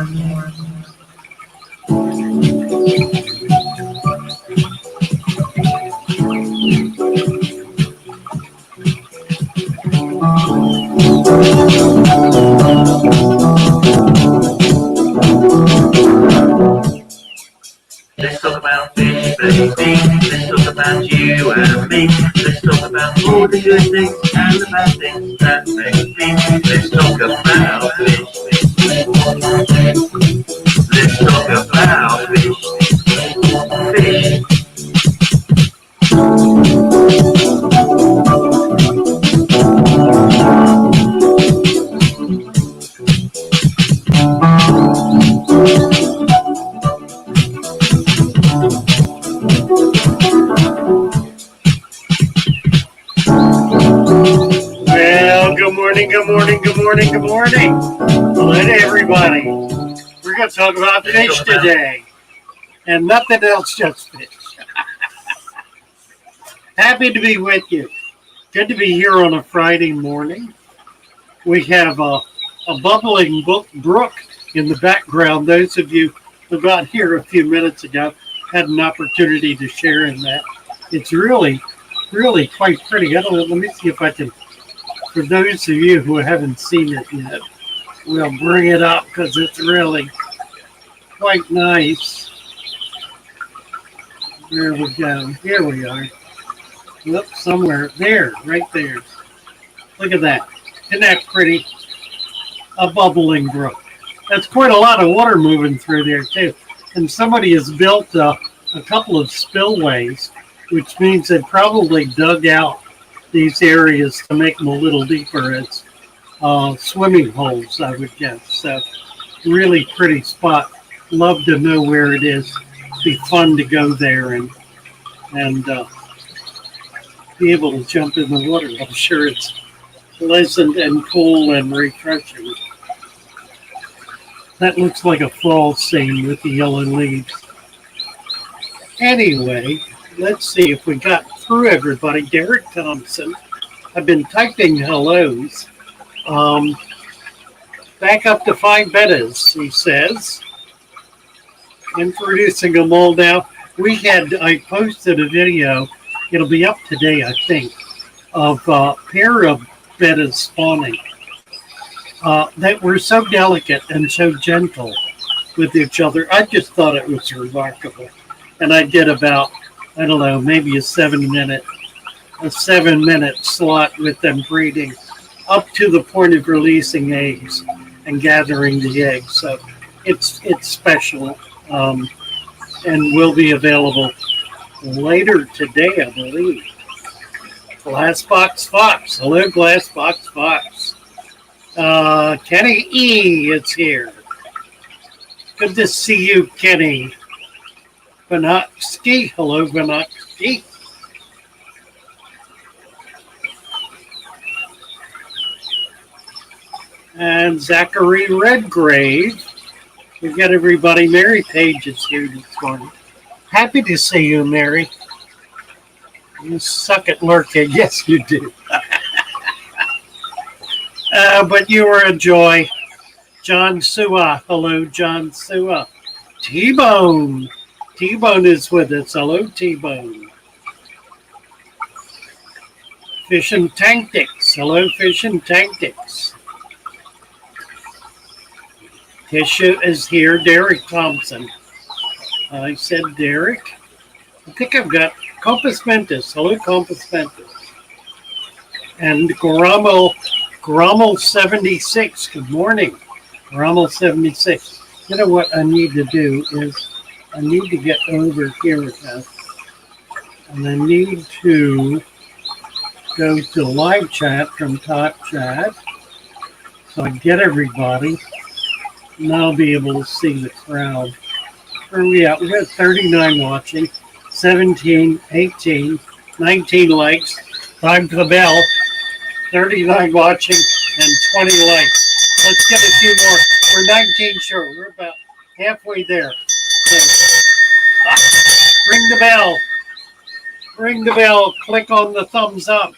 Let's talk about fish, baby. Let's talk about you and me. Let's talk about all the good things and the bad things that make me. Let's talk about fish. Let's talk about fish. Fish. Well, good morning. Hello to everybody. We're going to talk about fish today. And nothing else, just fish. Happy to be with you. Good to be here on a Friday morning. We have a bubbling brook in the background. Those of you who got here a few minutes ago had an opportunity to share in that. It's really quite pretty. I don't know, let me see if I can, for those of you who haven't seen it yet, we'll bring it up because it's really quite nice. There we go. Here we are. Look, somewhere there, right there. Look at that. Isn't that pretty? A bubbling brook. That's quite a lot of water moving through there too. And somebody has built a couple of spillways, which means they probably dug out these areas to make them a little deeper as swimming holes, I would guess. So really pretty spot. Love to know where it is. Be fun to go there and be able to jump in the water. I'm sure it's pleasant and cool and refreshing. That looks like a fall scene with the yellow leaves. Anyway, let's see if we got through everybody. Derek Thompson. I've been typing hellos. Back up to 5 bettas, he says. Introducing them all now. I posted a video, it'll be up today, I think, of a pair of bettas spawning that were so delicate and so gentle with each other. I just thought it was remarkable. And I did about, I don't know, maybe a 7-minute slot with them breeding up to the point of releasing eggs and gathering the eggs. So it's special and will be available later today, I believe. Glassbox Fox. Hello, Glassbox Fox. Kenny E is here. Good to see you, Kenny. Vanotsky. Hello, Vanotsky. And Zachary Redgrave. We've got everybody. Mary Page is here this morning. Happy to see you, Mary. You suck at lurking. Yes, you do. But you are a joy. John Sua. Hello, John Sua. T-Bone. T-Bone is with us. Hello, T-Bone. Fish and Tactics. Hello, Fish and Tactics. Tisha is here. Derek Thompson. I said Derek. I think I've got Compass Mentis. Hello, Compass Mentis. And Grommel 76. Good morning. Grommel 76. You know what I need to do is I need to get over here now. And I need to go to live chat from Top Chat. So I get everybody. And I'll be able to see the crowd. Where are we at? We got 39 watching, 17, 18, 19 likes. Time for the bell. 39 watching and 20 likes. Let's get a few more. We're 19 short. We're about halfway there. So, ring the bell. Ring the bell. Click on the thumbs up.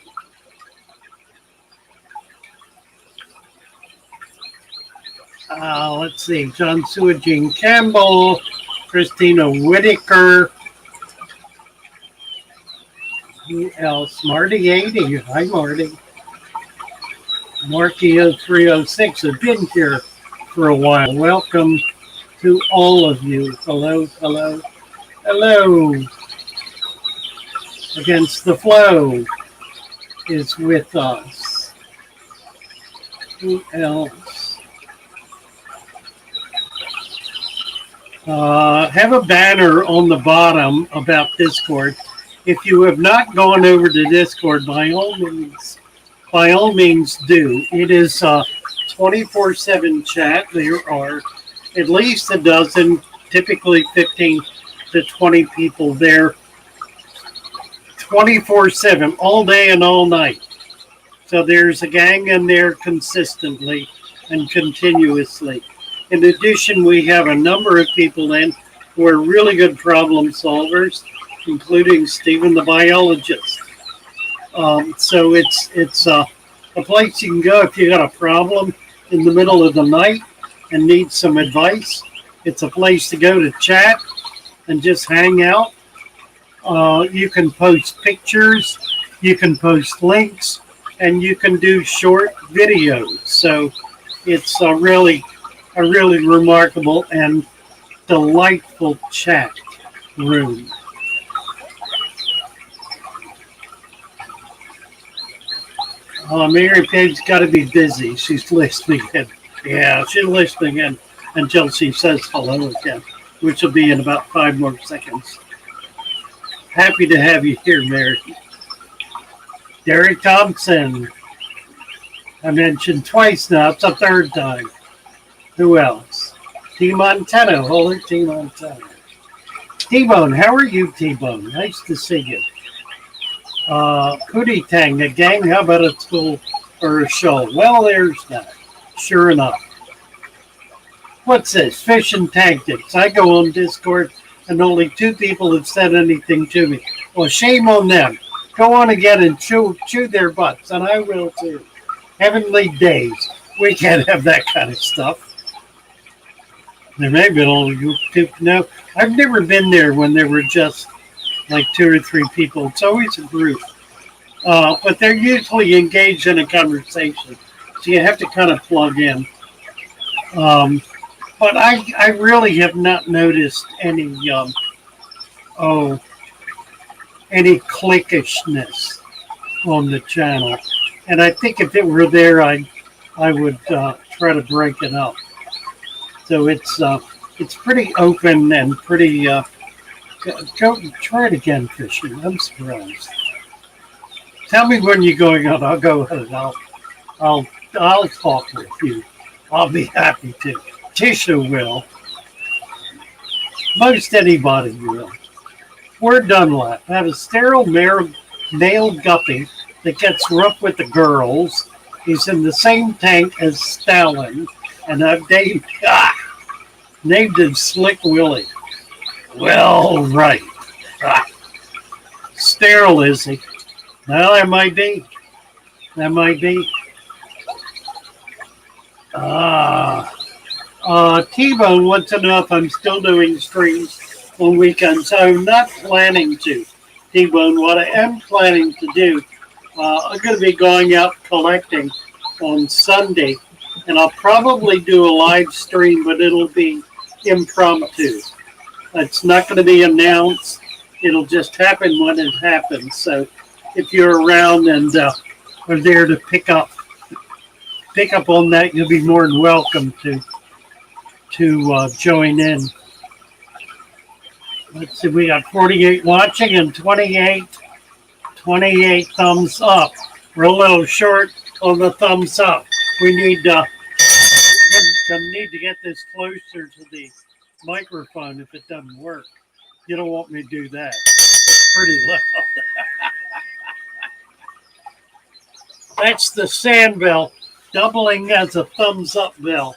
Let's see, John Jean Campbell, Christina Whitaker. Who else? Marty 80. Hi, Marty. Marky 0306 has been here for a while. Welcome to all of you. Hello, hello, hello. Against the Flow is with us. Who else? Have a banner on the bottom about Discord. If you have not gone over to Discord, by all means do. It is 24/7 chat. There are at least a dozen, typically 15 to 20 people there, 24/7, all day and all night. So there's a gang in there consistently and continuously. In addition, we have a number of people in who are really good problem solvers, including Stephen the biologist. So it's a place you can go if you got a problem in the middle of the night and need some advice. It's a place to go to chat and just hang out. You can post pictures, you can post links, and you can do short videos. So it's a really remarkable and delightful chat room. Mary Page's got to be busy. She's listening in. Yeah, she's listening in until she says hello again, which will be in about 5 more seconds. Happy to have you here, Mary. Derek Thompson. I mentioned twice now. It's the third time. Who else? T. Montano. Holy T. Montano. T-Bone. How are you, T-Bone? Nice to see you. Pootie Tang, the gang, how about a school or a show? Well, there's that. Sure enough. What's this? Fishing tactics. I go on Discord and only 2 people have said anything to me. Well, shame on them. Go on again and chew their butts, and I will too. Heavenly days. We can't have that kind of stuff. There may have been only 2. No, I've never been there when there were just like 2 or 3 people. It's always a group. But they're usually engaged in a conversation. So you have to kind of plug in. But I really have not noticed any cliquishness on the channel. And I think if it were there, I would try to break it up. So it's pretty open and pretty. Go try it again, Fishy. I'm surprised. Tell me when you're going on. I'll go ahead. I'll talk with you. I'll be happy to. Tisha will. Most anybody will. We're Dunlap. I have a sterile male guppy that gets rough with the girls. He's in the same tank as Stalin, and I've named him Slick Willie. Well, right. Sterile, is he? Well, that might be. That might be. T-Bone wants to know if I'm still doing streams on weekends. I'm not planning to, T-Bone. What I am planning to do, I'm going to be going out collecting on Sunday, and I'll probably do a live stream, but it'll be impromptu. It's not going to be announced. It'll just happen when it happens. So if you're around and are there to pick up on that, you'll be more than welcome to join in. Let's see, we got 48 watching and 28 thumbs up. We're a little short on the thumbs up. We need to get this closer to the microphone if it doesn't work. You don't want me to do that. It's pretty loud. That's the sand bell doubling as a thumbs up bell.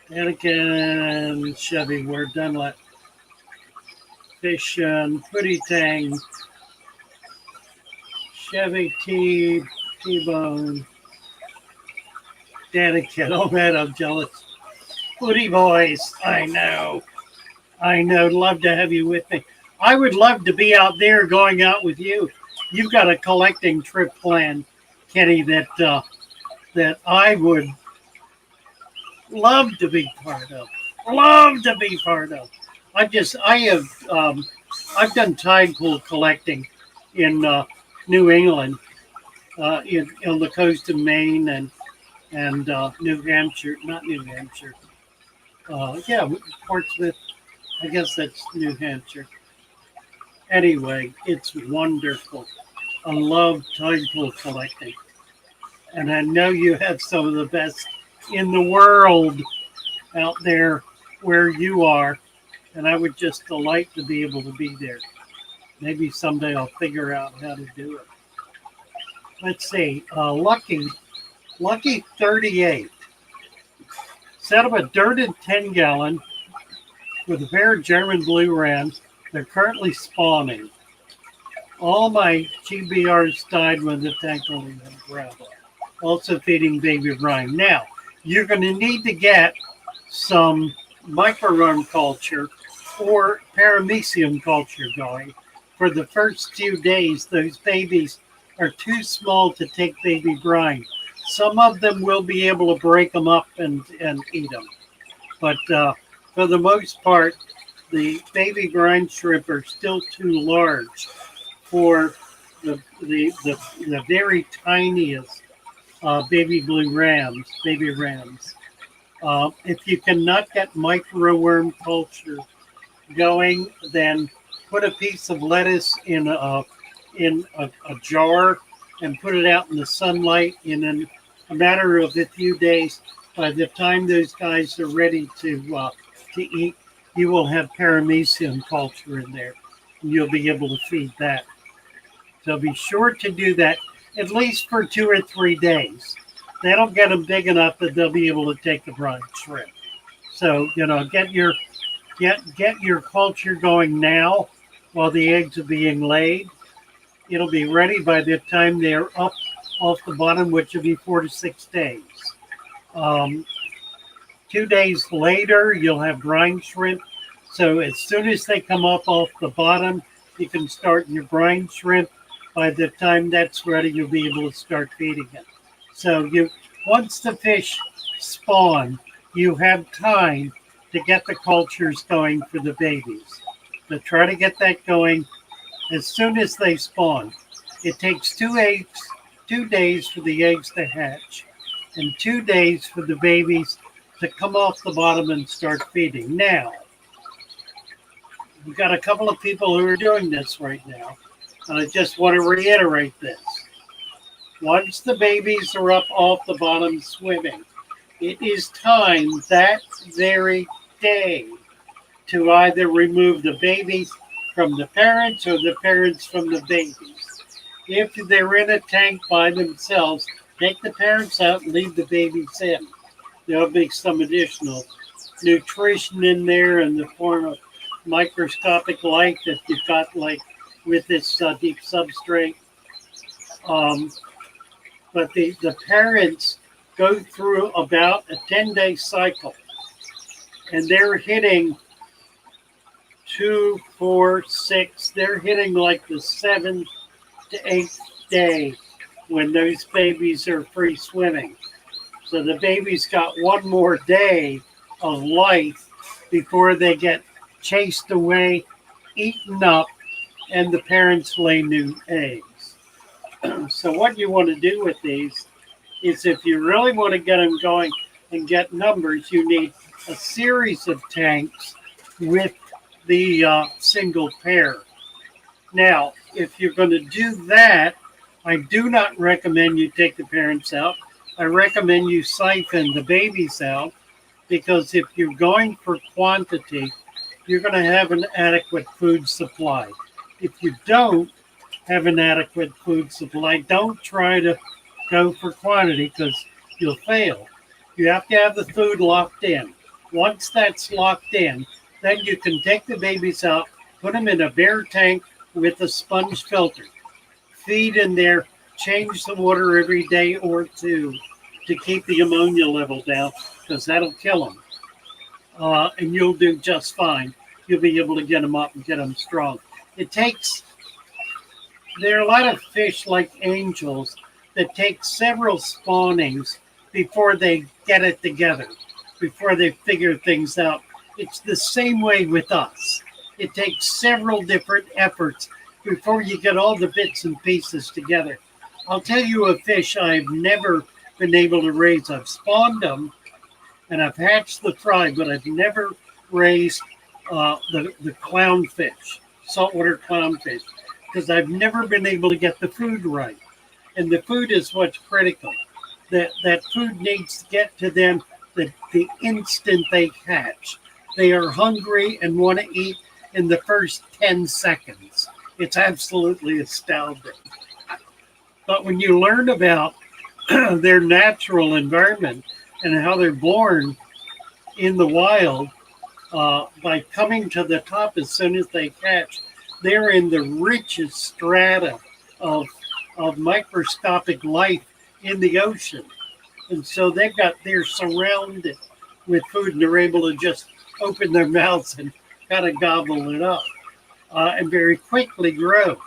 Anakin, Chevy, we're done. Fish and Putty Tang, Chevy T, T-Bone. Daddy kid. Oh man, I'm jealous. Woody boys. I know. Love to have you with me. I would love to be out there going out with you. You've got a collecting trip planned, Kenny, that I would love to be part of. Love to be part of. I've done tide pool collecting in New England, on the coast of Maine and New Hampshire, not New Hampshire. Yeah, Portsmouth. I guess that's New Hampshire. Anyway, it's wonderful. I love tide pool collecting, and I know you have some of the best in the world out there where you are, and I would just delight to be able to be there. Maybe someday I'll figure out how to do it. Let's see. Lucky 38 set up a dirted 10-gallon with a pair of German blue rams. They're currently spawning. All my GBRs died when the tank only went gravel. Also feeding baby brine. Now, you're going to need to get some microworm culture or paramecium culture going. For the first few days, those babies are too small to take baby brine. Some of them will be able to break them up and eat them. But for the most part, the baby brine shrimp are still too large for the very tiniest baby rams. If you cannot get microworm culture going, then put a piece of lettuce in a jar and put it out in the sunlight. In a matter of a few days, by the time those guys are ready to eat, you will have paramecium culture in there, and you'll be able to feed that. So be sure to do that at least for 2 or 3 days. That'll get them big enough that they'll be able to take the brine shrimp. So get your culture going now while the eggs are being laid. It'll be ready by the time they're up off the bottom, which will be 4 to 6 days. 2 days later, you'll have brine shrimp. So as soon as they come up off the bottom, you can start your brine shrimp. By the time that's ready, you'll be able to start feeding it. So once the fish spawn, you have time to get the cultures going for the babies. So try to get that going as soon as they spawn. It takes 2 days for the eggs to hatch and 2 days for the babies to come off the bottom and start feeding. Now, we've got a couple of people who are doing this right now, and I just want to reiterate this. Once the babies are up off the bottom swimming, it is time that very day to either remove the babies from the parents or the parents from the babies. If they're in a tank by themselves, take the parents out and leave the babies in. There'll be some additional nutrition in there in the form of microscopic light that you've got, like with this deep substrate. But the parents go through about a 10-day cycle, and they're hitting 2, 4, 6. They're hitting like the 7th to 8th day when those babies are free swimming. So the babies got 1 more day of life before they get chased away, eaten up, and the parents lay new eggs. So what you want to do with these is, if you really want to get them going and get numbers, you need a series of tanks with the single pair. Now, if you're going to do that, I do not recommend you take the parents out. I recommend you siphon the babies out, because if you're going for quantity, you're going to have an adequate food supply. If you don't have an adequate food supply, don't try to go for quantity, because you'll fail. You have to have the food locked in. Once that's locked in, then you can take the babies out, put them in a bare tank with a sponge filter. Feed in there change the water every day or two to keep the ammonia level down, because that'll kill them. And you'll do just fine. You'll be able to get them up and get them strong. There are a lot of fish like angels that take several spawnings before they get it together, before they figure things out. It's the same way with us. It takes several different efforts before you get all the bits and pieces together. I'll tell you a fish I've never been able to raise. I've spawned them and I've hatched the fry, but I've never raised the clownfish, saltwater clownfish, because I've never been able to get the food right. And the food is what's critical. That food needs to get to them the instant they hatch. They are hungry and want to eat in the first 10 seconds. It's absolutely astounding. But when you learn about their natural environment and how they're born in the wild, by coming to the top as soon as they hatch, they're in the richest strata of microscopic life in the ocean. And so they're surrounded with food and they're able to just open their mouths and kind of gobble it up and very quickly grow.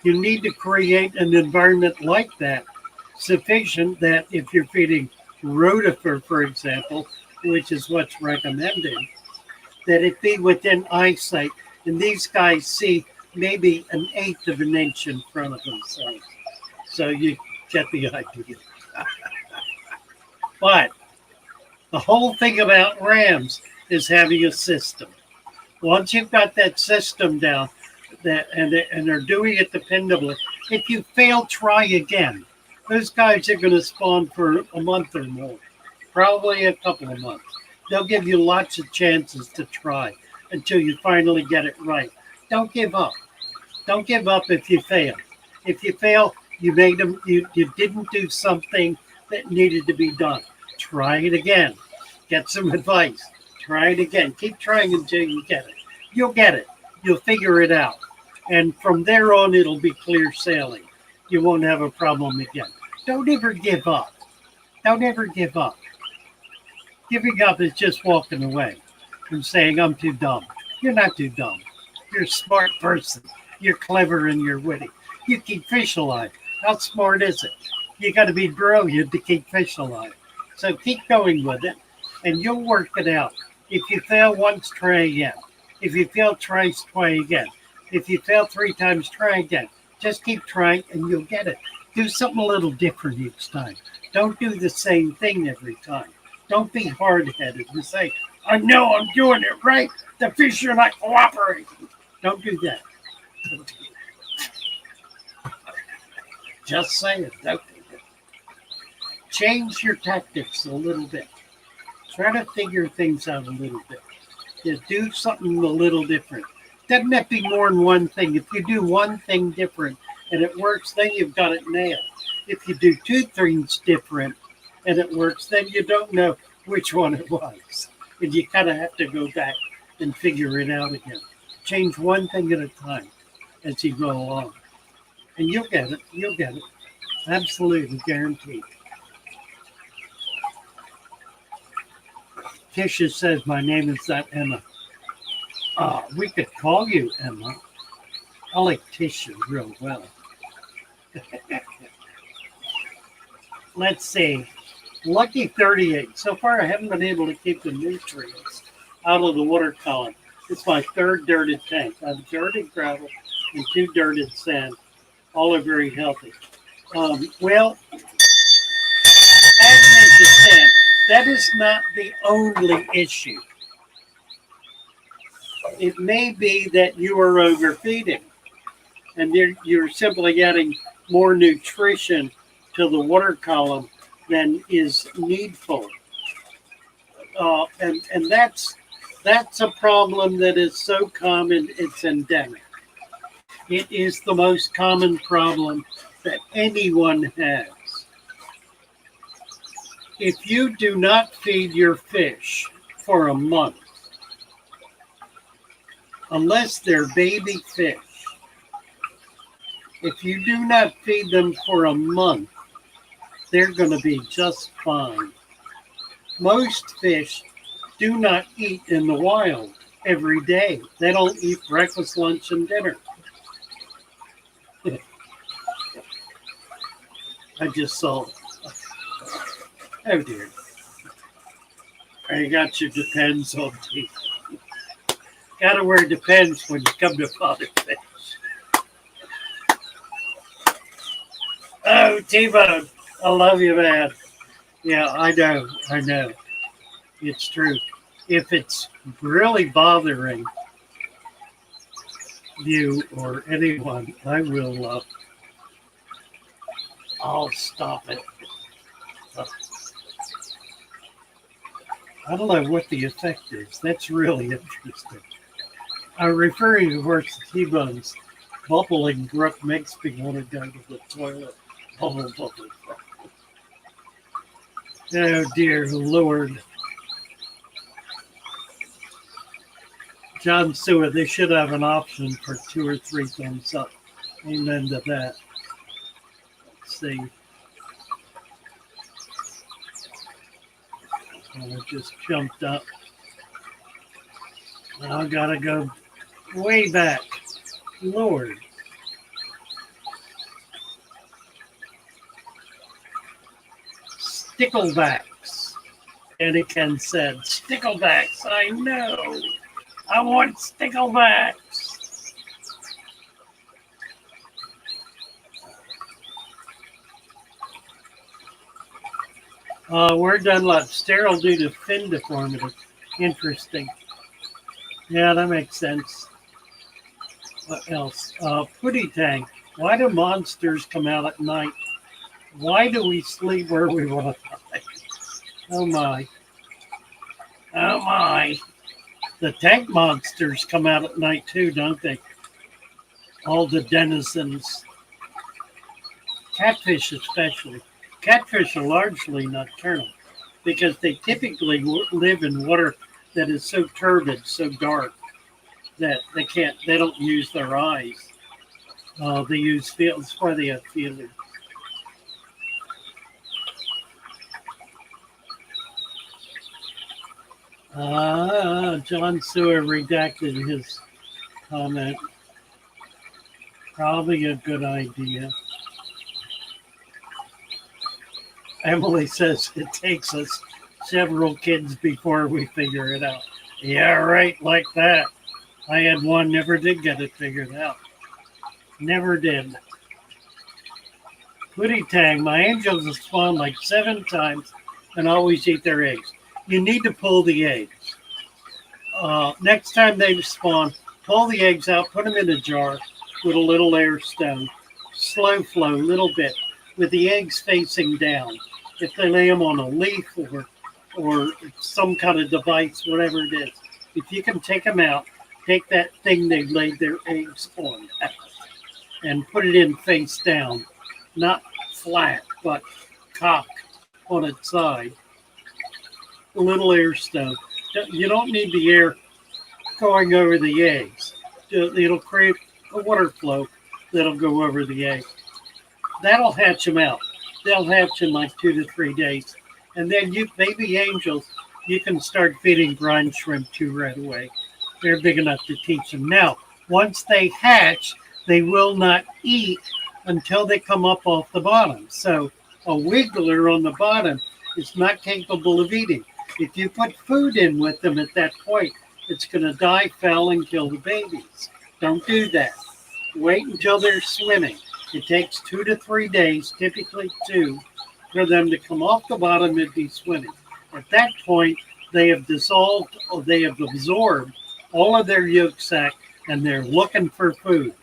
You need to create an environment like that, sufficient that if you're feeding rotifer, for example, which is what's recommended, that it be within eyesight. And these guys see maybe 1/8 of an inch in front of themselves. So you get the idea. But the whole thing about rams is having a system. Once you've got that system down, and they're doing it dependably, if you fail, try again. Those guys are going to spawn for a month or more, probably a couple of months. They'll give you lots of chances to try until you finally get it right. Don't give up. Don't give up if you fail. If you fail, you didn't do something that needed to be done. Try it again. Get some advice. Try it again. Keep trying until you get it. You'll get it. You'll figure it out. And from there on, it'll be clear sailing. You won't have a problem again. Don't ever give up. Don't ever give up. Giving up is just walking away and saying, I'm too dumb. You're not too dumb. You're a smart person. You're clever and you're witty. You keep fish alive. How smart is it? You got to be brilliant to keep fish alive. So keep going with it and you'll work it out. If you fail once, try again. If you fail twice, try again. If you fail 3 times, try again. Just keep trying and you'll get it. Do something a little different each time. Don't do the same thing every time. Don't be hard-headed and say, I know I'm doing it right. The fish are not cooperating. Don't do that. Don't do that. Just say it. Don't do that. Change your tactics a little bit. Try to figure things out a little bit. Just do something a little different. Doesn't have to be more than one thing. If you do one thing different and it works, then you've got it nailed. If you do 2 things different and it works, then you don't know which one it was. And you kind of have to go back and figure it out again. Change one thing at a time as you go along. And you'll get it. You'll get it. Absolutely guaranteed. Tisha says, my name is not Emma. We could call you Emma. I like Tisha real well. Let's see. Lucky 38. So far, I haven't been able to keep the nutrients out of the water column. It's my 3rd dirted tank. I have dirted gravel and 2 dirted sand. All are very healthy. Well, as mentioned, sand, that is not the only issue. It may be that you are overfeeding and you're simply adding more nutrition to the water column than is needful. And that's a problem that is so common, it's endemic. It is the most common problem that anyone has. If you do not feed your fish for a month, unless they're baby fish, If you do not feed them for a month, they're going to be just fine. Most fish do not eat in the wild every day. They don't eat breakfast, lunch, and dinner. I just saw. Oh dear. I got your Depends on teeth. Gotta wear Depends when you come to father fish. Oh, T-Bone, I love you, man. Yeah, I know. It's true. If it's really bothering you or anyone, I'll stop it. I don't know what the effect is. That's really interesting. I'm referring, of course, to T-Bone's bubbling grunt makes me want to go to the toilet. Bubble. Oh, dear Lord. John Stewart, they should have an option for 2 or 3 thumbs up. Amen to that. Let's see. I just jumped up. Now I gotta go way back. Lord. Sticklebacks. Anakin said, sticklebacks, I know. I want sticklebacks. We're done like sterile due to fin deformity. Interesting. Yeah, that makes sense. What else? Putty tank. Why do monsters come out at night? Why do we sleep where we want to die? Oh my. Oh my. The tank monsters come out at night too, don't they? All the denizens. Catfish especially. Catfish are largely nocturnal because they typically live in water that is so turbid, so dark, that they don't use their eyes. They use field. That's why they have feelers. John Sewer redacted his comment. Probably a good idea. Emily says it takes us several kids before we figure it out. Yeah, right, like that. I had one, never did get it figured out. Never did. Putty tang, my angels have spawned like 7 times and always eat their eggs. You need to pull the eggs. Next time they spawn, pull the eggs out, put them in a jar with a little air stone. Slow flow, little bit, with the eggs facing down. If they lay them on a leaf or some kind of device, whatever it is, if you can take them out, take that thing they laid their eggs on and put it in face down, not flat, but cocked on its side. A little air stone. You don't need the air going over the eggs. It'll create a water flow that'll go over the egg. That'll hatch them out. They'll hatch in like 2 to 3 days. And then you, baby angels, you can start feeding brine shrimp too right away. They're big enough to teach them. Now, once they hatch, they will not eat until they come up off the bottom. So a wiggler on the bottom is not capable of eating. If you put food in with them at that point, it's going to die, foul, and kill the babies. Don't do that. Wait until they're swimming. It takes 2 to 3 days, typically 2, for them to come off the bottom and be swimming. At that point, they have dissolved or they have absorbed all of their yolk sac and they're looking for food.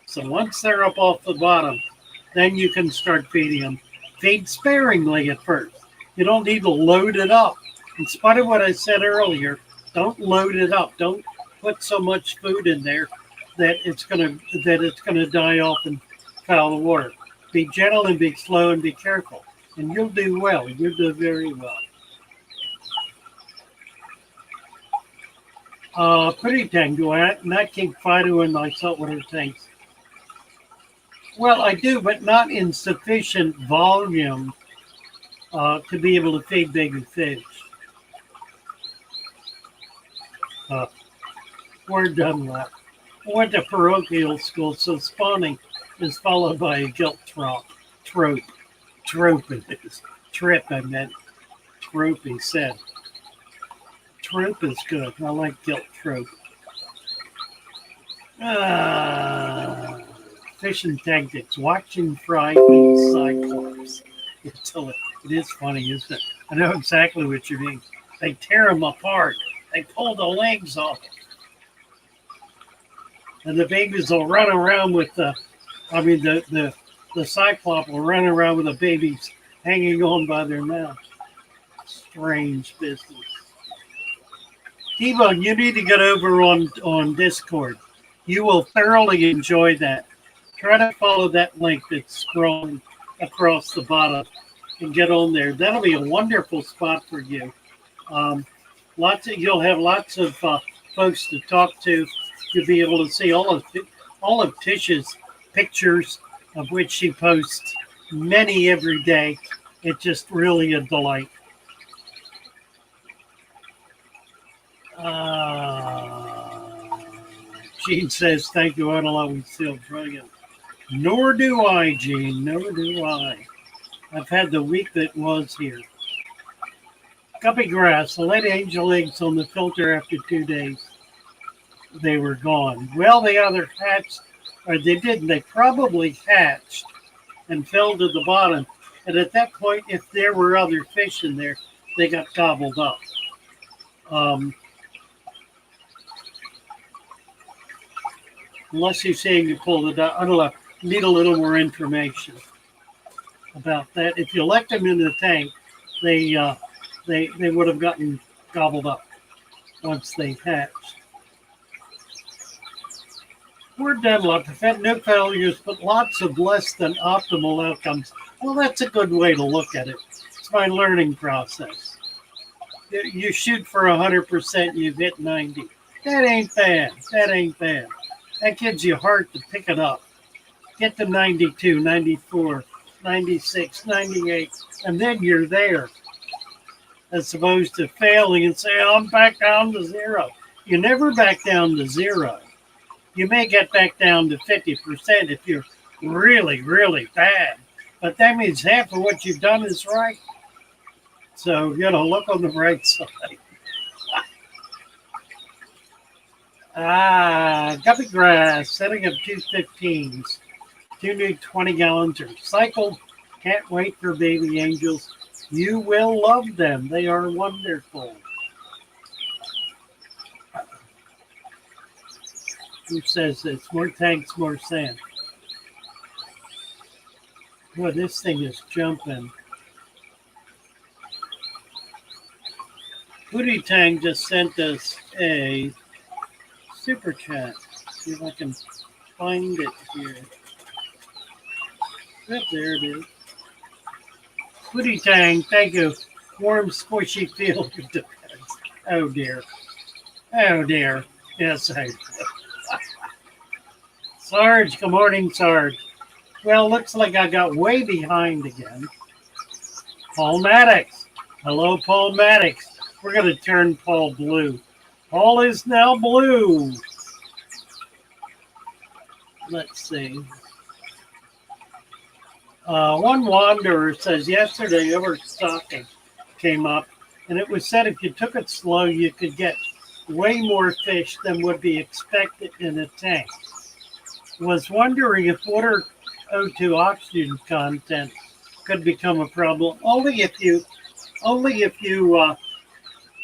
So once they're up off the bottom, then you can start feeding them. Feed sparingly at first. You don't need to load it up. In spite of what I said earlier, don't load it up. Don't put so much food in there that it's gonna die off and foul the water. Be gentle and be slow and be careful, and you'll do well. You'll do very well. Pretty tank, do I not keep Fido in my saltwater tanks? Well, I do, but not in sufficient volume to be able to feed bigger fish. We're done with. I went to parochial school, so spawning is followed by a gilt trope. Trope it is. Trip, I meant. Trope, he said. Trope is good. I like gilt trope. Fishing tactics. Watch and fry eat cyclops. It is funny, isn't it? I know exactly what you mean. They tear them apart. They pull the legs off. And the babies will run around with the cyclop will run around with the babies hanging on by their mouth. Strange business. T-Bone, you need to get over on Discord. You will thoroughly enjoy that. Try to follow that link that's scrolling across the bottom and get on there. That'll be a wonderful spot for you. You'll have lots of folks to talk to. You'll be able to see all of Tish's pictures, of which she posts many every day. It's just really a delight. Gene says, thank you, I don't always feel brilliant. Nor do I, Gene, nor do I. I've had the week that was here. Guppy Grass, I laid angel eggs on the filter after 2 days. They were gone. Well, they either hatched, or they didn't. They probably hatched and fell to the bottom. And at that point, if there were other fish in there, they got gobbled up. Unless you're saying you pulled it out. I don't know. Need a little more information about that. If you left them in the tank, they would have gotten gobbled up once they hatched. We're deadlocked. I've had no failures, but lots of less than optimal outcomes. Well, that's a good way to look at it. It's my learning process. You shoot for 100%, you've hit 90. That ain't bad. That ain't bad. That gives you heart to pick it up. Get to 92, 94, 96, 98, and then you're there. As opposed to failing and say, I'm back down to zero. You never back down to zero. You may get back down to 50% if you're really, really bad. But that means half of what you've done is right. So, look on the bright side. Guppy Grass, setting up 215s. 2 new 20 gallons are cycled. Can't wait for baby angels. You will love them. They are wonderful. Who says it's more tanks, more sand? Boy, this thing is jumping. Booty Tang just sent us a super chat. See if I can find it here. Yep, there it is. Booty Tang, thank you. Warm, squishy feel of defense. Oh dear. Oh dear. Yes, I do. Sarge, good morning, Sarge. Well, looks like I got way behind again. Paul Maddox. Hello, Paul Maddox. We're going to turn Paul blue. Paul is now blue. Let's see. One wanderer says yesterday overstocking came up, and it was said if you took it slow, you could get way more fish than would be expected in a tank. Was wondering if water O2 oxygen content could become a problem. Only if you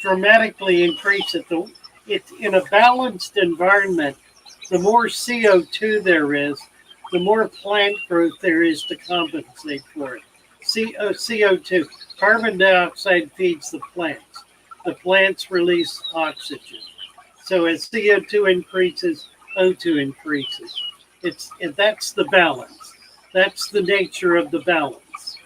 dramatically increase it. It's in a balanced environment. The more CO2 there is, the more plant growth there is to compensate for it. CO2, carbon dioxide feeds the plants. The plants release oxygen. So as CO2 increases, O2 increases. That's the balance. That's the nature of the balance.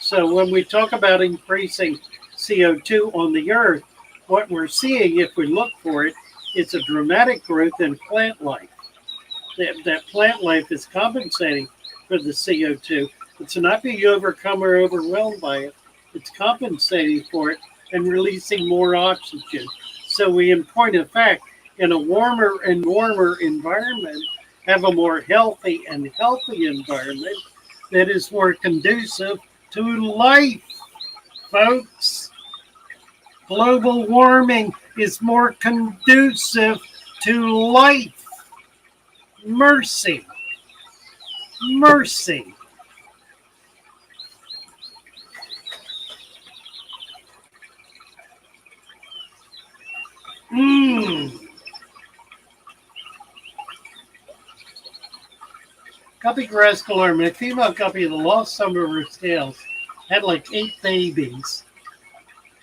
So when we talk about increasing CO2 on the earth, what we're seeing, if we look for it, it's a dramatic growth in plant life. That plant life is compensating for the CO2. It's not being overcome or overwhelmed by it. It's compensating for it and releasing more oxygen. So we, in point of fact, in a warmer and warmer environment, have a more healthy and healthy environment that is more conducive to life, folks. Global warming is more conducive to life. Mercy. Mercy. Guppy Grass Galorm, a female guppy that lost some of her scales, had like 8 babies.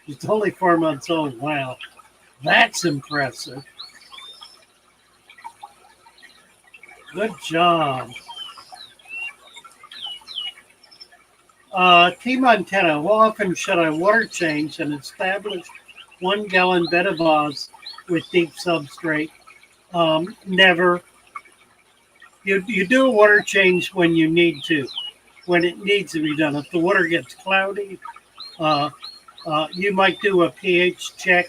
It's only 4 months old. Wow. That's impressive. Good job. T. Montana, how often should I water change an established 1 gallon bed of vase with deep substrate? Never. You do a water change when you need to, when it needs to be done. If the water gets cloudy, you might do a pH check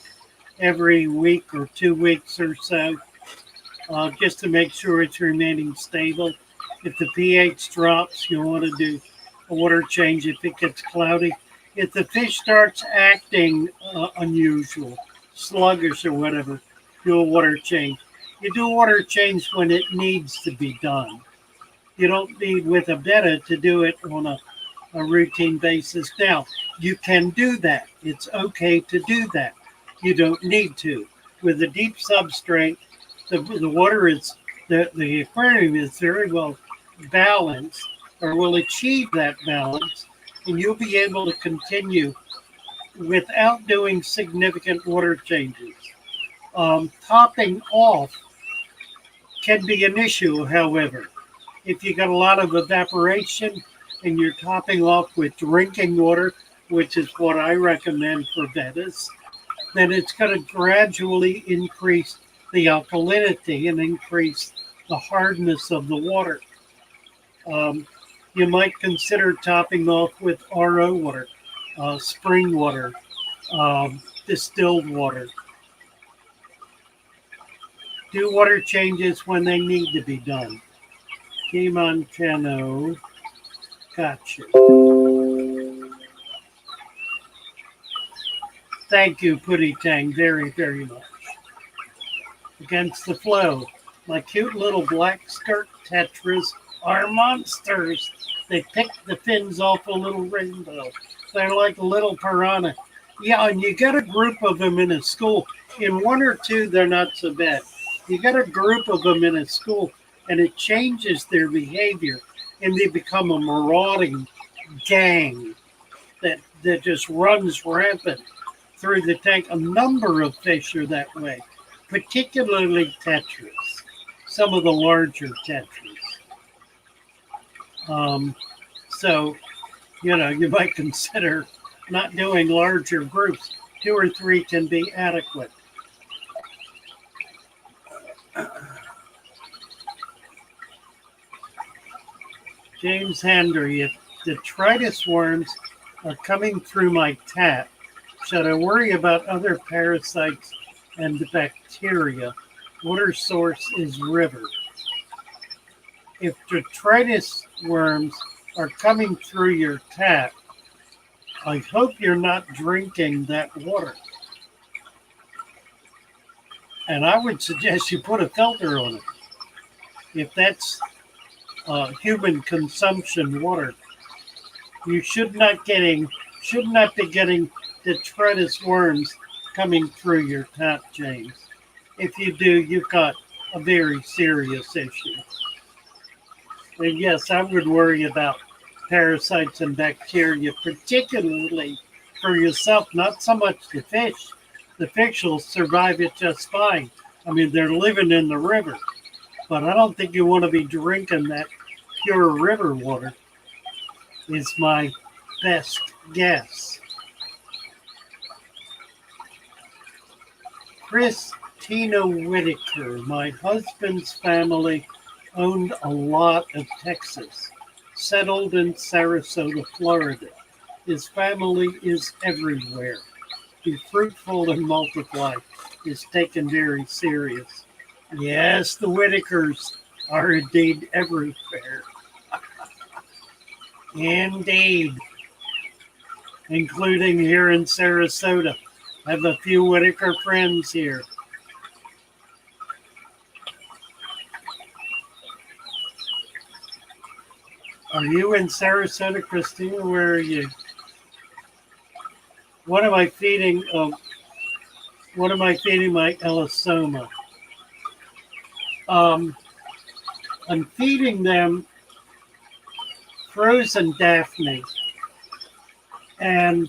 every week or 2 weeks or so, just to make sure it's remaining stable. If the pH drops, you want to do a water change if it gets cloudy. If the fish starts acting unusual, sluggish or whatever, do a water change. You do a water change when it needs to be done. You don't need with a betta to do it on a routine basis. Now, you can do that. It's okay to do that. You don't need to. With a deep substrate, the water is, the aquarium is very well balanced, or will achieve that balance, and you'll be able to continue without doing significant water changes. Topping off can be an issue, however. If you got a lot of evaporation and you're topping off with drinking water, which is what I recommend for bettas, then it's going to gradually increase the alkalinity and increase the hardness of the water. You might consider topping off with RO water, spring water, distilled water. Do water changes when they need to be done. T. Montano, gotcha. Thank you, Putty Tang, very, very much. Against the flow. My cute little black skirt tetras are monsters. They pick the fins off a little rainbow. They're like a little piranha. Yeah, and you get a group of them in a school. In 1 or 2, they're not so bad. You get a group of them in a school, and it changes their behavior, and they become a marauding gang that just runs rampant through the tank. A number of fish are that way, particularly tetras, some of the larger tetras. So, you might consider not doing larger groups. 2 or 3 can be adequate. James Hendry, if detritus worms are coming through my tap, should I worry about other parasites and bacteria? Water source is river. If detritus worms are coming through your tap, I hope you're not drinking that water. And I would suggest you put a filter on it. If that's human consumption water, you should not be getting detritus worms coming through your tap, James. If you do, you've got a very serious issue. And yes, I would worry about parasites and bacteria, particularly for yourself, not so much the fish. The fish will survive it just fine. I mean, they're living in the river. But I don't think you want to be drinking that pure river water, is my best guess. Christina Whitaker, my husband's family owned a lot of Texas. settled in Sarasota, Florida. His family is everywhere. Be fruitful and multiply is taken very serious. Yes, the Whitakers are indeed everywhere. Indeed. Including here in Sarasota. I have a few Whitaker friends here. Are you in Sarasota, Christina? Where are you? What am I feeding? What am I feeding my Elisoma? I'm feeding them frozen Daphne and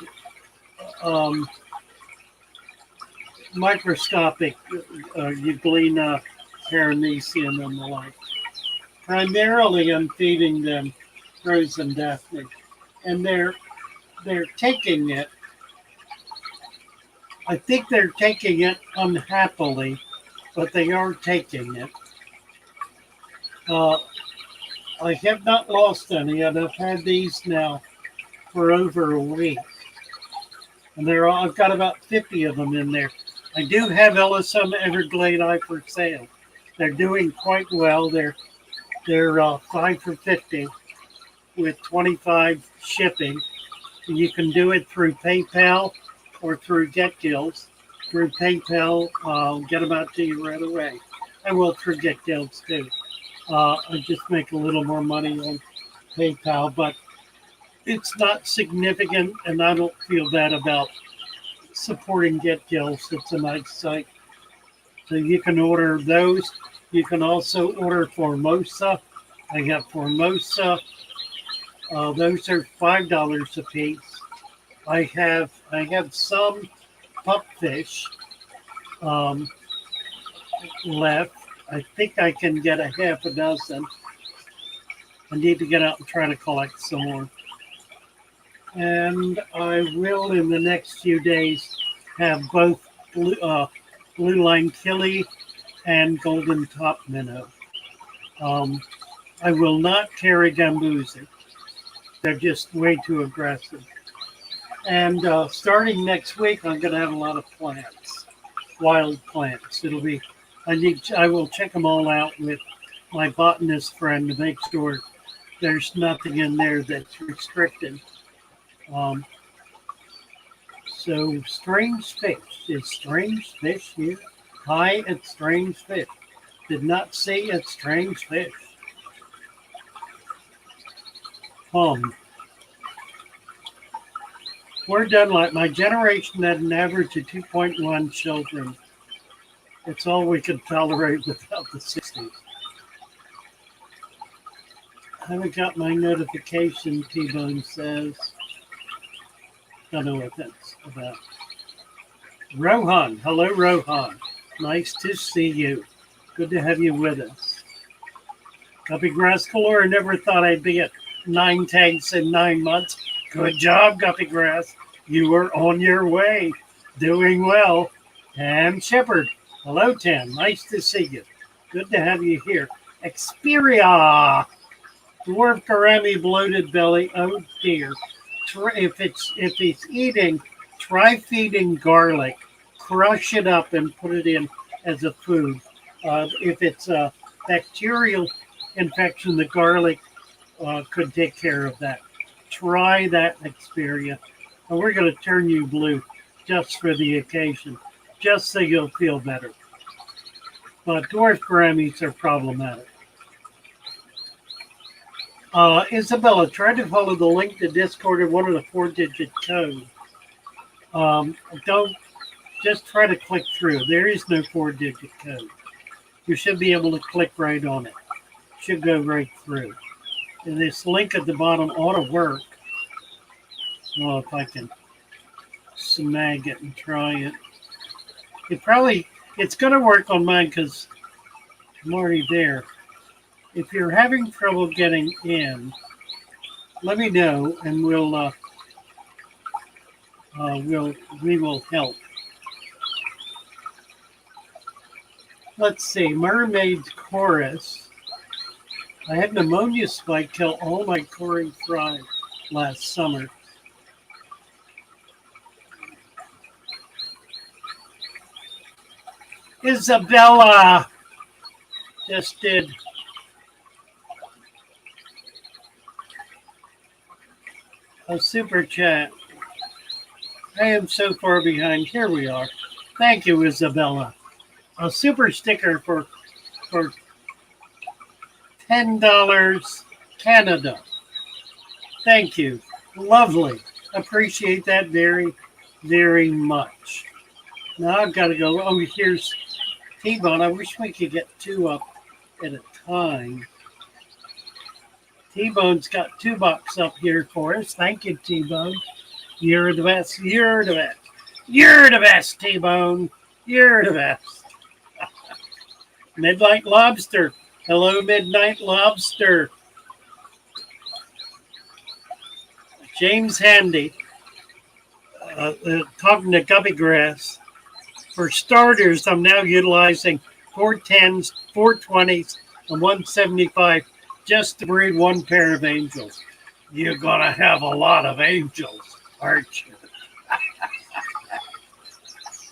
microscopic Euglena paramecium and the like. Primarily, I'm feeding them frozen Daphne, and they're taking it. I think they're taking it unhappily, but they are taking it. I have not lost any, and I've had these now for over a week, and I've got about 50 of them in there. I do have Elisoma Everglade for sale. They're doing quite well. They're 5 for $50 with 25 shipping. You can do it through PayPal or through GetGills. Through PayPal, I'll get them out to you right away. I will through GetGills too. I just make a little more money on PayPal, but it's not significant, and I don't feel bad about supporting GetGills. It's a nice site. So you can order those. You can also order Formosa. I got Formosa. Those are $5 a piece. I have some pupfish left. I think I can get a half a dozen. I need to get out and try to collect some more. And I will, in the next few days, have both blue line killie and golden top minnow. I will not carry gambusi. They're just way too aggressive. And starting next week, I'm going to have a lot of plants, wild plants. I will check them all out with my botanist friend to make sure there's nothing in there that's restricted. So Strange Fish. Is Strange Fish here? Hi, it's Strange Fish. Did not see it's Strange Fish. We're done. Like my generation had an average of 2.1 children. It's all we could tolerate without the 60s. I haven't got my notification, T-Bone says. Don't know what that's about. Rohan. Hello, Rohan. Nice to see you. Good to have you with us. Guppy Grass Galore. Never thought I'd be at 9 tags in 9 months. Good job, Guppy Grass. You were on your way. Doing well. Tam Shepard. Hello, Tam. Nice to see you. Good to have you here. Xperia. Dwarf gourami bloated belly. Oh, dear. If it's eating, try feeding garlic. Crush it up and put it in as a food. If it's a bacterial infection, the garlic could take care of that. Try that, Xperia. And we're going to turn you blue just for the occasion, just so you'll feel better. But dwarf gouramis are problematic. Isabella, try to follow the link to Discord and one of the 4-digit code. Don't just try to click through. There is no 4-digit code. You should be able to click right on it. Should go right through. And this link at the bottom ought to work. Well, if I can snag it and try it. It's going to work on mine because I'm already there. If you're having trouble getting in, let me know and we will help. Let's see, Mermaid's Chorus. I had pneumonia spike kill all my cory fry last summer. Isabella just did. A super chat. I am so far behind. Here we are. Thank you, Isabella. A super sticker for $10 Canada. Thank you. Lovely. Appreciate that very, very much. Now I've got to go. Oh, here's T-Bone. I wish we could get two up at a time. T-Bone's got $2 up here for us. Thank you, T-Bone. You're the best. You're the best. You're the best, T-Bone. You're the best. Midnight Lobster. Hello, Midnight Lobster. James Handy. Talking to Guppy Grass. For starters, I'm now utilizing 410s, 420s, and 175 just to breed one pair of angels. You're going to have a lot of angels, aren't you?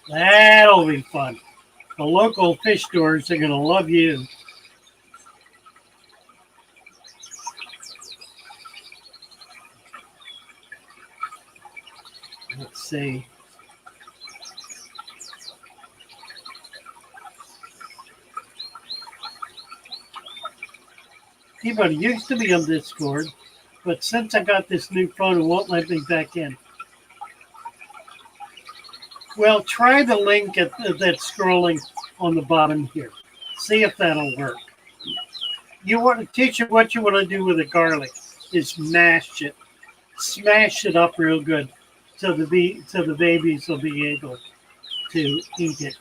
That'll be fun. The local fish stores are going to love you. Let's see. Everybody used to be on Discord, but since I got this new phone, it won't let me back in. Well, try the link that's scrolling on the bottom here. See if that'll work. You want to teach you what you want to do with the garlic is mash it. Smash it up real good so the babies will be able to eat it.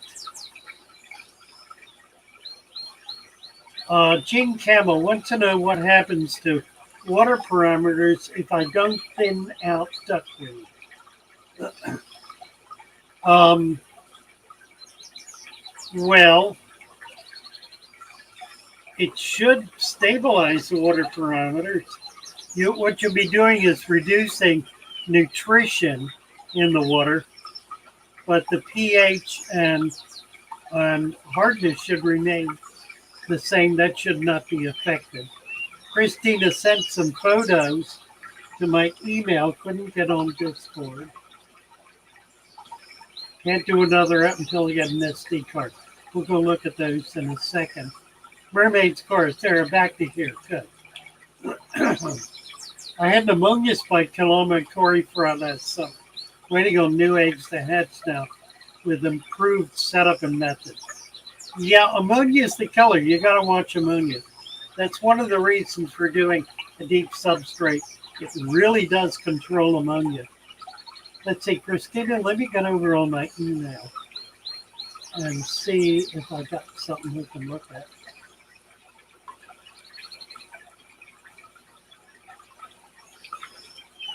Gene Campbell wants to know what happens to water parameters if I don't thin out duckweed. Well, it should stabilize the water parameters. What you'll be doing is reducing nutrition in the water, but the pH and hardness should remain the same. That should not be affected. Christina sent some photos to my email. Couldn't get on Discord. Can't do another up until we get an SD card. We'll go look at those in a second. Mermaid's chorus. Sarah, back to here. Good. I had pneumonia spike kill all my cory fry last summer. Waiting on new eggs to hatch now with improved setup and method. Yeah, ammonia is the killer. You got to watch ammonia. That's one of the reasons for doing a deep substrate. It really does control ammonia. Let's see, Christina, let me get over on my email and see if I got something we can look at.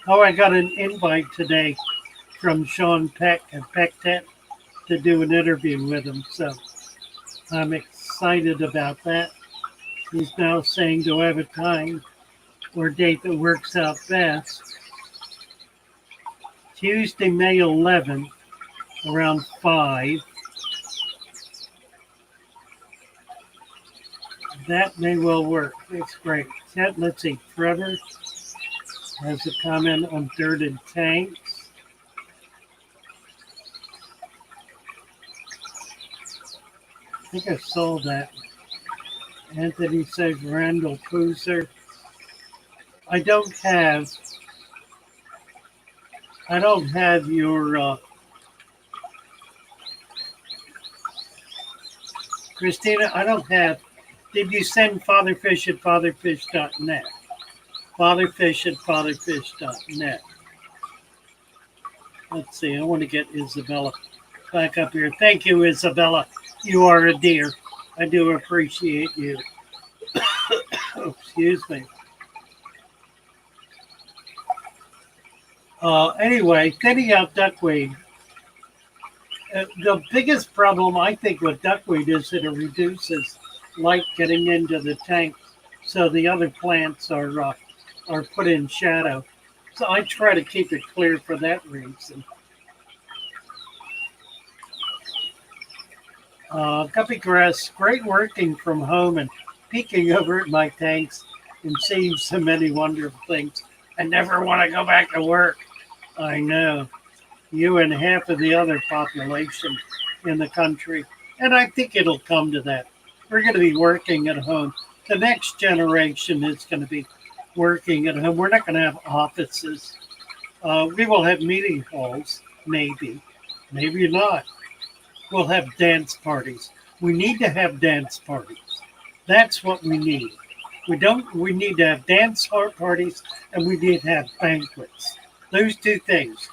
Oh, I got an invite today from Sean Peck at PeckTech to do an interview with him. So I'm excited about that. He's now saying, do I have a time or date that works out best? Tuesday, May 11th, around 5. That may well work. That's great. Let's see. Trevor has a comment on dirted tanks. I think I saw that. Anthony says Randall Poozer. I don't have your Christina, I don't have. Did you send fatherfish at fatherfish.net? Fatherfish at fatherfish.net. Let's see. I want to get Isabella back up here. Thank you, Isabella. You are a dear. I do appreciate you. Excuse me. Anyway, thinning out duckweed. The biggest problem, I think, with duckweed is that it reduces light getting into the tank. so the other plants are put in shadow. So I try to keep it clear for that reason. Guppy Grass, great working from home and peeking over at my tanks and seeing so many wonderful things. I never want to go back to work. I know. You and half of the other population in the country. And I think it'll come to that. We're going to be working at home. The next generation is going to be working at home. We're not going to have offices. We will have meeting halls, maybe. Maybe not. We'll have dance parties. We need to have dance parties. That's what we need. We need to have dance parties and we need to have banquets. Those two things.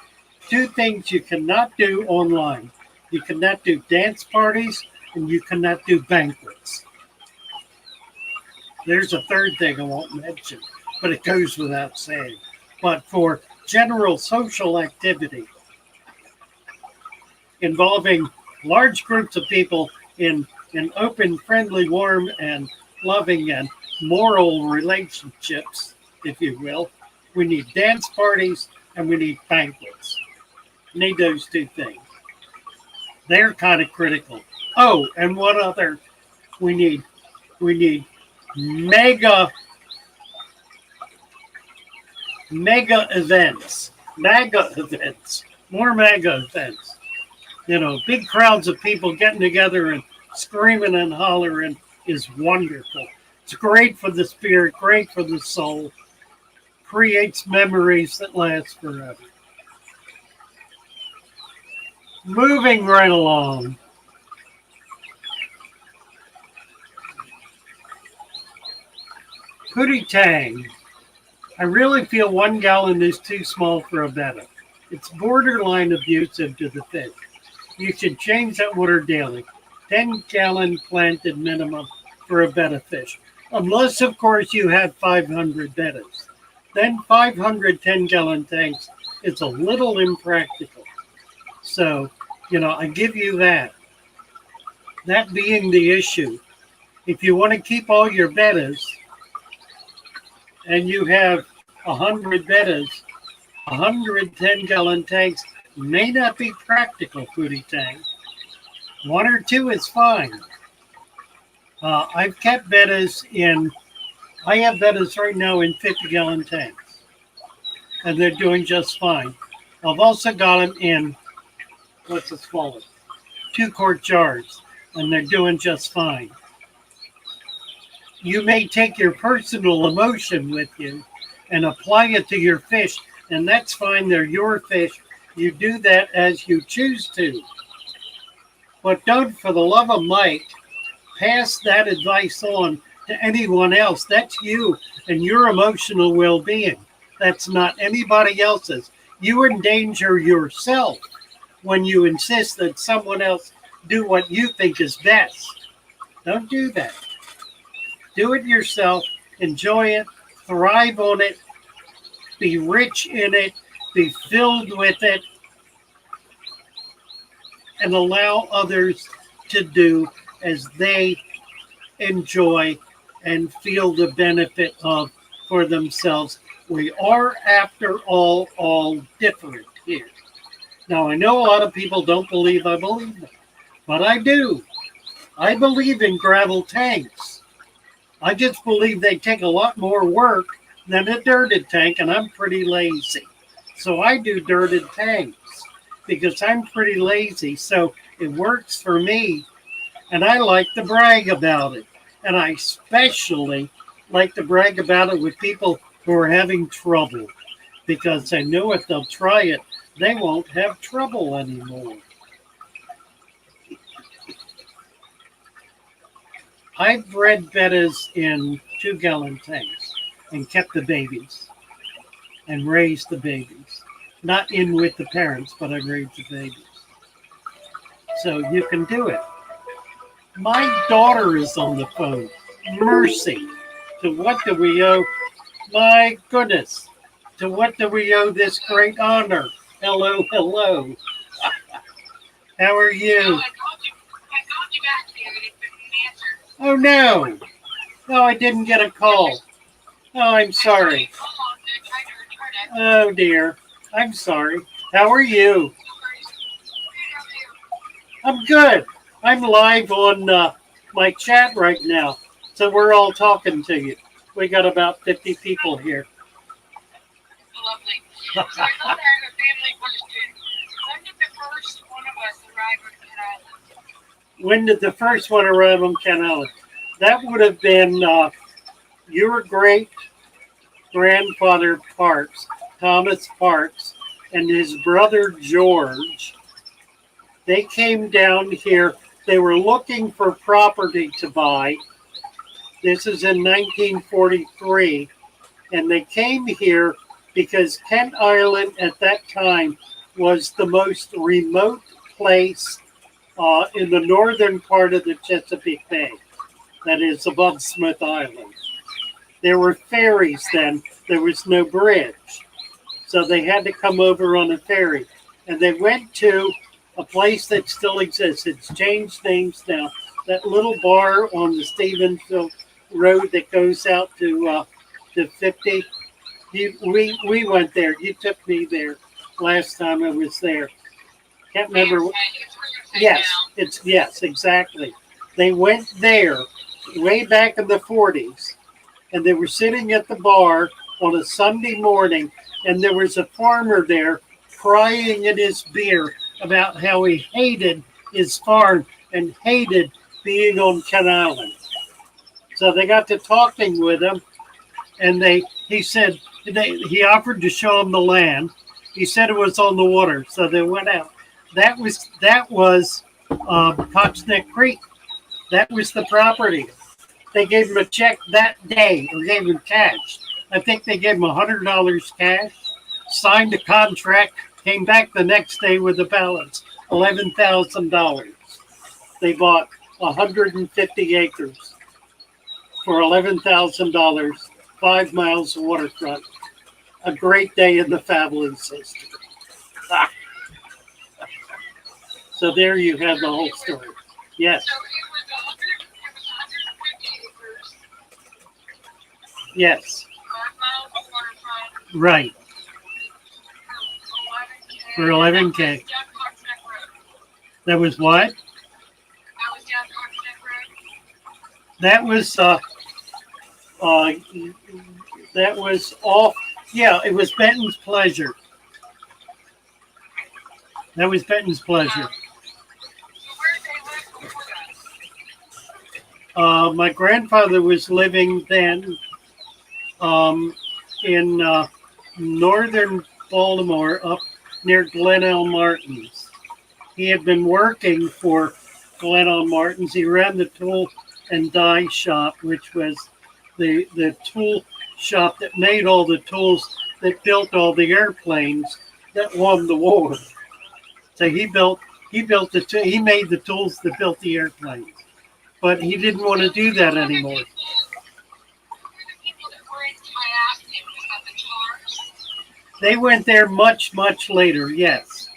Two things you cannot do online. You cannot do dance parties and you cannot do banquets. There's a third thing I won't mention, but it goes without saying. But for general social activity involving large groups of people in open, friendly, warm, and loving and moral relationships, if you will, we need dance parties and we need banquets. Need those two things. They're kind of critical. Oh, and what other? We need mega events. More mega events. You know, big crowds of people getting together and screaming and hollering is wonderful. It's great for the spirit, great for the soul. Creates memories that last forever. Moving right along. Pootie Tang. I really feel 1 gallon is too small for a betta. It's borderline abusive to the fish. You should change that water daily. 10-gallon planted minimum for a betta fish. Unless, of course, you have 500 bettas. Then 500 10-gallon tanks is a little impractical. So, you know, I give you that. That being the issue. If you want to keep all your bettas and you have 100 bettas, 100 10-gallon tanks may not be practical, Pootie Tang. 1 or 2 is fine. I've kept bettas I have bettas right now in 50-gallon tanks, and they're doing just fine. I've also got them in, what's the smallest? 2-quart jars, and they're doing just fine. You may take your personal emotion with you and apply it to your fish, and that's fine. They're your fish. You do that as you choose to. But don't, for the love of Mike, pass that advice on to anyone else. That's you and your emotional well-being. That's not anybody else's. You endanger yourself when you insist that someone else do what you think is best. Don't do that. Do it yourself. Enjoy it. Thrive on it. Be rich in it. Be filled with it. And allow others to do as they enjoy and feel the benefit of for themselves. We are, after all different here. Now, I know a lot of people don't believe I believe that, but I do. I believe in gravel tanks. I just believe they take a lot more work than a dirted tank, and I'm pretty lazy. So I do dirted tanks because I'm pretty lazy. So it works for me, and I like to brag about it. And I especially like to brag about it with people who are having trouble, because I know if they'll try it, they won't have trouble anymore. I've bred bettas in 2-gallon tanks and kept the babies and raised the babies. Not in with the parents, but I raised the babies. So you can do it. My daughter is on the phone. Mercy. To what do we owe? My goodness. To what do we owe this great honor? Hello, hello. How are you? I called you back here and it couldn't answer. Oh, no. No, I didn't get a call. Oh, I'm sorry. Oh dear. I'm sorry. How are you? I'm good. I'm live on my chat right now. So we're all talking to you. We got about 50 people here. Lovely. So I thought I had a family question. When did the first one of us arrive on Cat Island? When did the first one arrive on Cat Island? That would have been your great grandfather Parks, Thomas Parks, and his brother George. They came down here. They were looking for property to buy. This is in 1943. And they came here because Kent Island at that time was the most remote place in the northern part of the Chesapeake Bay, that is above Smith Island. There were ferries then. There was no bridge. So they had to come over on a ferry. And they went to a place that still exists. It's changed names now. That little bar on the Stevensville Road that goes out to 50. We went there. You took me there last time I was there. Can't remember. Yes, yes, exactly. They went there way back in the 40s, and they were sitting at the bar on a Sunday morning, and there was a farmer there crying in his beer about how he hated his farm and hated being on Cat Island. So they got to talking with him, and he said he offered to show them the land. He said it was on the water, so they went out. That was Cox Neck Creek. That was the property. They gave him a check that day, or gave him cash. I think they gave him $100 cash, signed a contract, came back the next day with a balance, $11,000. They bought 150 acres for $11,000, 5 miles of waterfront. A great day in the family's history. So there you have the whole story. Yes. So it was 150 acres. Yes. 5 miles of waterfront. Right. For 11K. That was down Cox Neck Road. That was what? That was down Cox Neck Road. That was off. Yeah, it was Benton's Pleasure. That was Benton's Pleasure. So where did they live before that? My grandfather was living then in northern Baltimore, up near Glenelg Martin's. He had been working for Glenelg Martin's. He ran the tool and die shop, which was the tool shop that made all the tools that built all the airplanes that won the war. So he made the tools that built the airplanes, but he didn't want to do that anymore. They went there much later. Yes,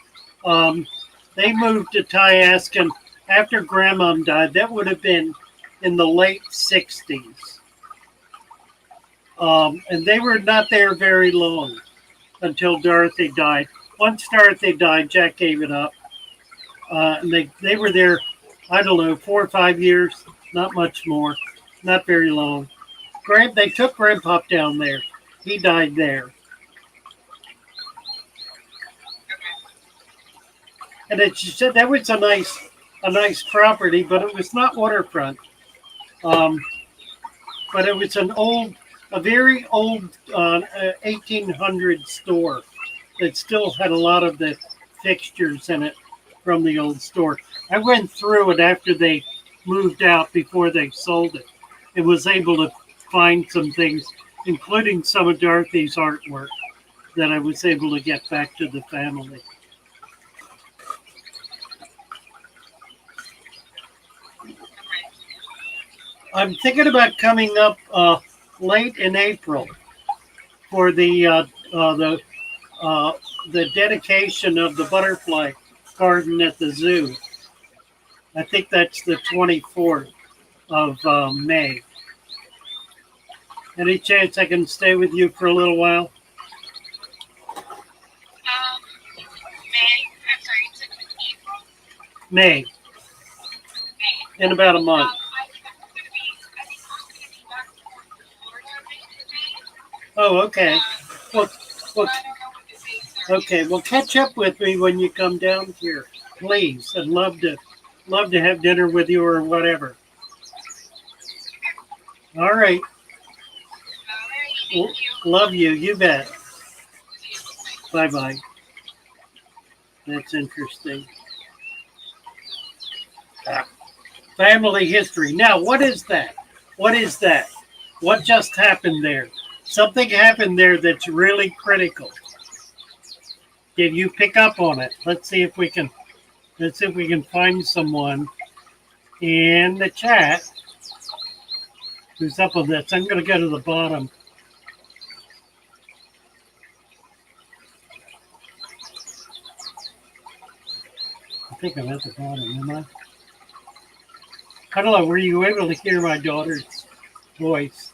they moved to Tyaskin after Grandma died. That would have been in the late 60s. And they were not there very long until Dorothy died. Once Dorothy died, Jack gave it up. And they were there, I don't know, 4 or 5 years, not much more, not very long. They took Grandpa down there. He died there. And it said that was a nice property, but it was not waterfront. But it was a very old 1800 store that still had a lot of the fixtures in it from the old store. I went through it after they moved out, before they sold it, and was able to find some things, including some of Dorothy's artwork that I was able to get back to the family. I'm thinking about coming up late in April for the dedication of the butterfly garden at the zoo. I think that's the 24th of May. Any chance I can stay with you for a little while? May. I'm sorry, you said April? May, May. in about a month. I think I'm going to be back to Florida May. Oh, okay. Well, So well, I don't know what the dates are. okay. Well, catch up with me when you come down here, please. I'd love to have dinner with you or whatever. All right. All right, thank you. Love you. You bet. Bye bye. That's interesting. Family history. Now, what is that? What is that? What just happened there? Something happened there that's really critical. Did you pick up on it? Let's see if we can find someone in the chat who's up on this. I'm going to go to the bottom. I think I'm at the bottom, am I? Carla, were you able to hear my daughter's voice?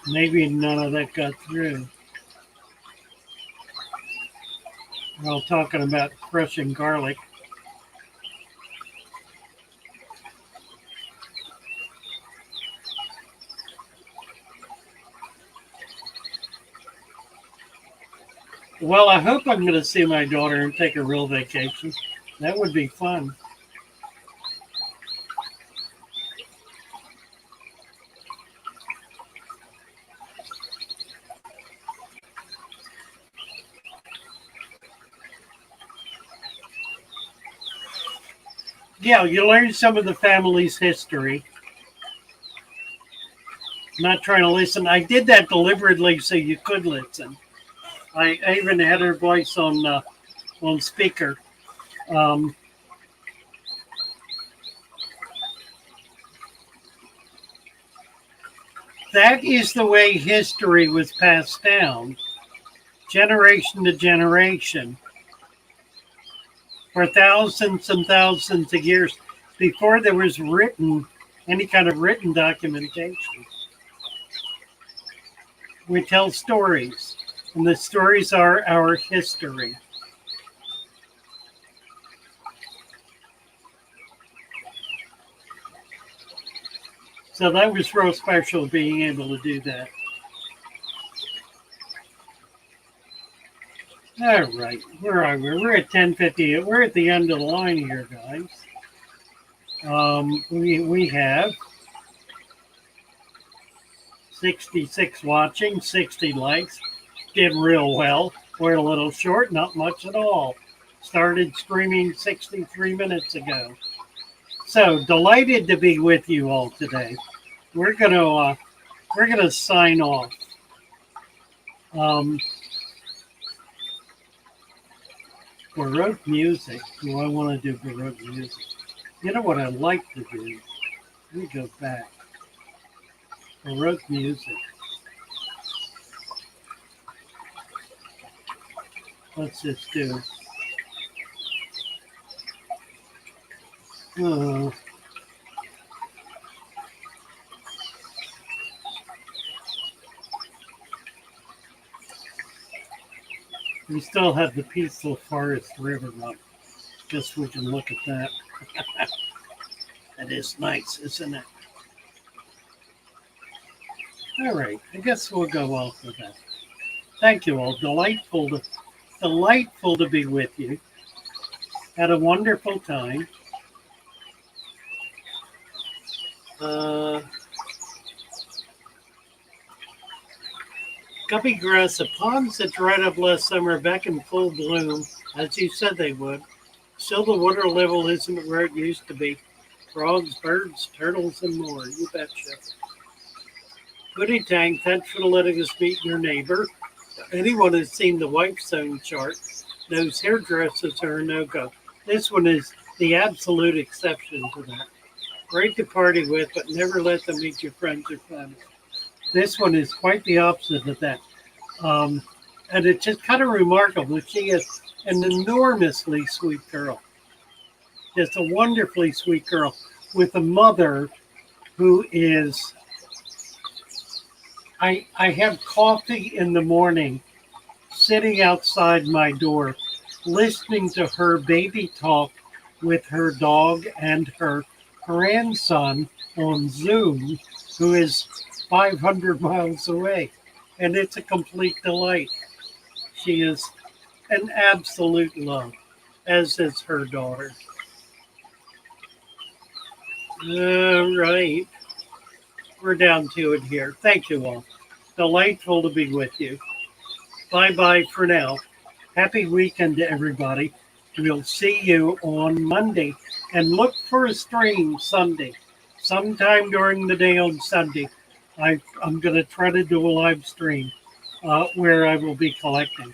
Maybe none of that got through. We're all talking about crushing garlic. Well, I hope I'm going to see my daughter and take a real vacation. That would be fun. Yeah, you learn some of the family's history. I'm not trying to listen. I did that deliberately so you could listen. I even had her voice on speaker. That is the way history was passed down, generation to generation, for thousands and thousands of years before there was any kind of written documentation. We tell stories. And the stories are our history. So that was real special being able to do that. All right, where are we? We're at 10:50. We're at the end of the line here, guys. We have 66 watching, 60 likes. Did real well. We're a little short, not much at all. Started streaming 63 minutes ago. So delighted to be with you all today. We're gonna sign off. Baroque music. Do I want to do Baroque music? You know what I'd like to do? Let me go back. Baroque music. Let's just do. We still have the peaceful forest river up. Guess we can look at that. That is nice, isn't it? All right, I guess we'll go off with that. Thank you all. Delightful to be with you. Had a wonderful time. Guppy Grass, the ponds that dried up last summer are back in full bloom, as you said they would. Still, the water level isn't where it used to be. Frogs, birds, turtles, and more. You betcha. Goody Tang, thanks for letting us meet your neighbor. Anyone who's seen the wife zone chart knows hairdressers are a no-go. This one is the absolute exception to that. Great to party with, but never let them meet your friends or family. This one is quite the opposite of that. And it's just kind of remarkable. She is an enormously sweet girl. Just a wonderfully sweet girl with a mother who is, I have coffee in the morning sitting outside my door, listening to her baby talk with her dog and her grandson on Zoom, who is 500 miles away. And it's a complete delight. She is an absolute love, as is her daughter. All right. We're down to it here. Thank you all. Delightful to be with you. Bye-bye for now. Happy weekend to everybody. We'll see you on Monday. And look for a stream Sunday. Sometime during the day on Sunday, I'm going to try to do a live stream where I will be collecting.